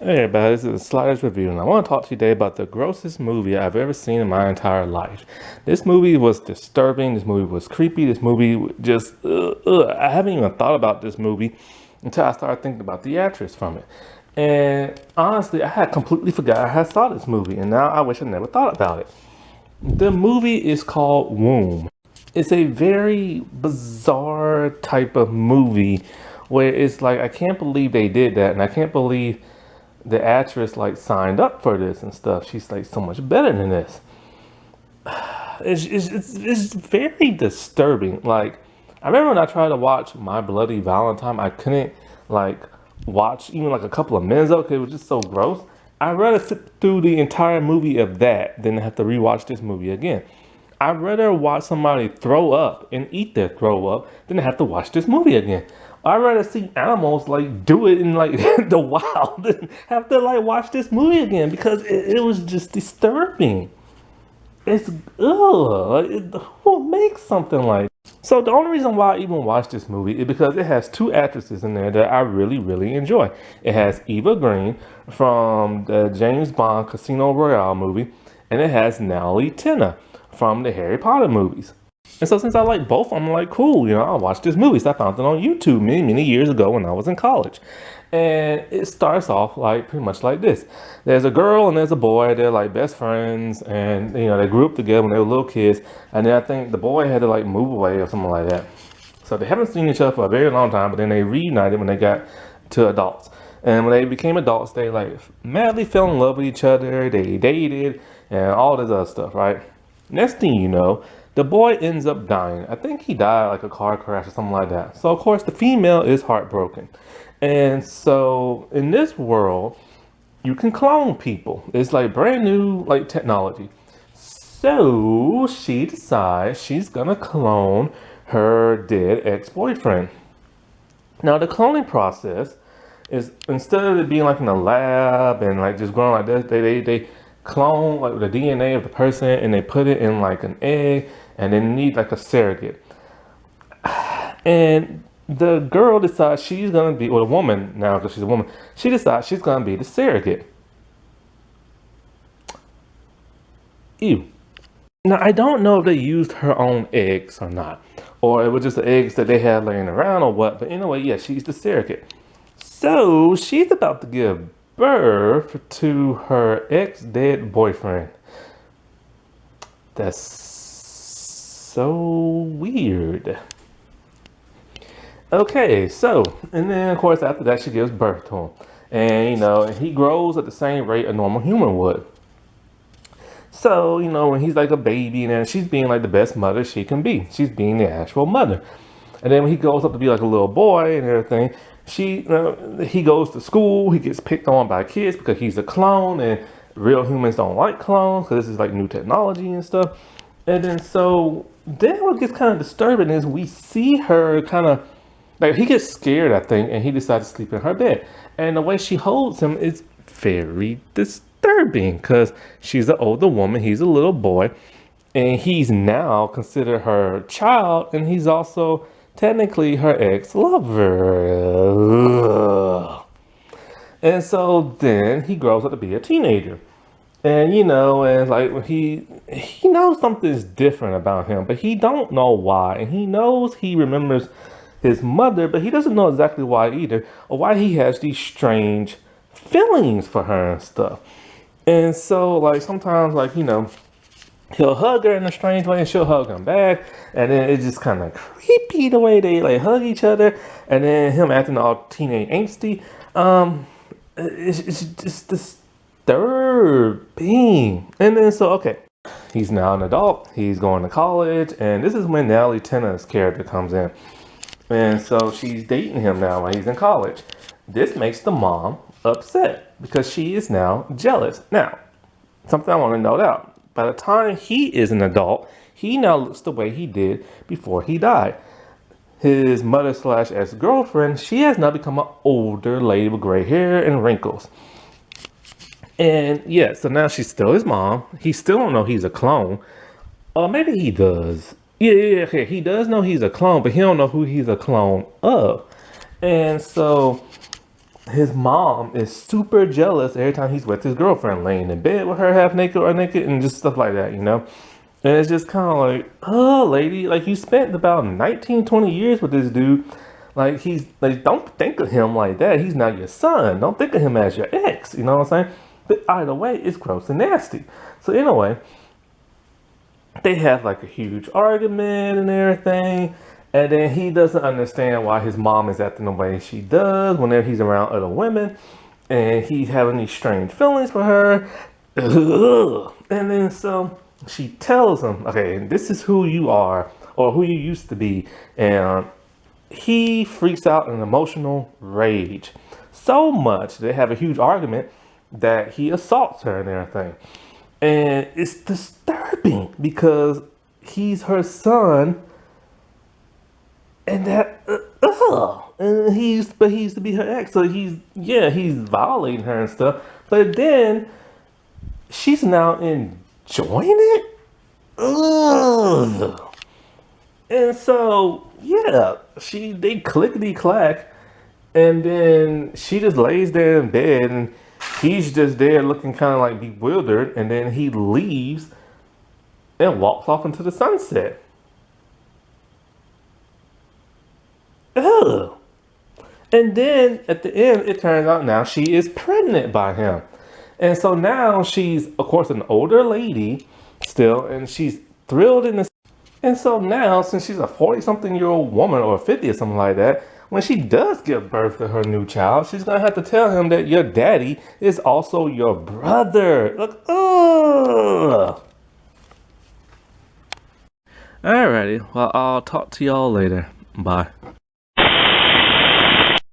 Hey everybody, this is Sliders Review, and I want to talk to you today about the grossest movie I've ever seen in my entire life. This movie was disturbing, this movie was creepy, this movie just, I haven't even thought about this movie until I started thinking about the actress from it. And honestly, I had completely forgot I had saw this movie, and now I wish I never thought about it. The movie is called Womb. It's a very bizarre type of movie where it's like, I can't believe they did that, and I can't believe the actress like signed up for this and stuff. She's like so much better than this. It's very disturbing. Like, I remember when I tried to watch My Bloody Valentine, I couldn't like watch even like a couple of minutes of it because it was just so gross. I'd rather sit through the entire movie of that than have to rewatch this movie again. I'd rather watch somebody throw up and eat their throw up than have to watch this movie again. I'd rather see animals like do it in like the wild than have to like watch this movie again because it was just disturbing. It's who makes something like. So the only reason why I even watched this movie is because it has two actresses in there that I really enjoy. It has Eva Green from the James Bond Casino Royale movie, and it has Natalie Tena from the Harry Potter movies. And so since I like both, I'm like, cool, I'll watch this movie. So I found it on YouTube many years ago when I was in college. And it starts off like pretty much like this. There's a girl and there's a boy. They're like best friends, and they grew up together when they were little kids. And then I think the boy had to like move away or something like that. So they haven't seen each other for a very long time, but then they reunited when they got to adults. And when they became adults, they like madly fell in love with each other. They dated and all this other stuff, right? Next thing you know, the boy ends up dying. I think he died like a car crash or something like that. So of course the female is heartbroken. And so in this world, you can clone people. It's like brand new like technology. So she decides she's gonna clone her dead ex-boyfriend. Now the cloning process is, instead of it being like in a lab and like just growing like this, they clone like the DNA of the person and they put it in like an egg and then need like a surrogate. And the girl decides she's gonna be, or the woman now because she's a woman, she decides she's gonna be the surrogate. Ew. Now I don't know if they used her own eggs or not, or it was just the eggs that they had laying around or what. But anyway, yeah, she's the surrogate. So she's about to give birth to her ex-dead boyfriend. That's so weird. Okay, so, and then of course after that she gives birth to him. And and he grows at the same rate a normal human would. So, when he's like a baby and then she's being like the best mother she can be. She's being the actual mother. And then when he goes up to be like a little boy and everything, he goes to school, he gets picked on by kids because he's a clone and real humans don't like clones because this is like new technology and stuff. And then what gets kind of disturbing is we see her kind of like, he gets scared, I think, and he decides to sleep in her bed. And the way she holds him is very disturbing because she's an older woman, he's a little boy, and he's now considered her child, and he's also technically her ex-lover. And so then he grows up to be a teenager. And and like when he knows something's different about him, but he don't know why. And he knows he remembers his mother, but he doesn't know exactly why either, or why he has these strange feelings for her and stuff. And so like sometimes like he'll hug her in a strange way and she'll hug him back, and then it's just kind of creepy the way they like hug each other, and then him acting all teenage angsty. It's just disturbing. And then so okay, he's now an adult, he's going to college, and this is when Natalie Tena's character comes in. And so she's dating him now while he's in college. This makes the mom upset because she is now jealous. Now, something I want to note out. By the time he is an adult, he now looks the way he did before he died. His mother / ex-girlfriend, she has now become an older lady with gray hair and wrinkles. And yeah, so now she's still his mom. He still don't know he's a clone. Or maybe he does. Yeah, okay. He does know he's a clone, but he don't know who he's a clone of. And so his mom is super jealous every time he's with his girlfriend, laying in bed with her half naked or naked and just stuff like that, you know? And it's just kind of like, oh, lady, like you spent about 19, 20 years with this dude. Like he's like, don't think of him like that. He's not your son. Don't think of him as your ex. You know what I'm saying? But either way, it's gross and nasty. So anyway, they have like a huge argument and everything. And then he doesn't understand why his mom is acting the way she does whenever he's around other women. And he's having these strange feelings for her. Ugh. And then so she tells him, okay, this is who you are or who you used to be. And he freaks out in an emotional rage. So much they have a huge argument that he assaults her and everything. And it's disturbing because he's her son and that and he used to be her ex, so he's violating her and stuff. But then she's now enjoying it. Ugh. And so yeah, they clickety clack, and then she just lays there in bed, and he's just there looking kind of like bewildered, and then he leaves and walks off into the sunset. Ugh. And then at the end, it turns out now she is pregnant by him. And so now she's, of course, an older lady still, and she's thrilled in this. And so now, since she's a 40-something-year-old woman or 50 or something like that, when she does give birth to her new child, she's going to have to tell him that your daddy is also your brother. Look, ugh. Alrighty, well, I'll talk to y'all later. Bye.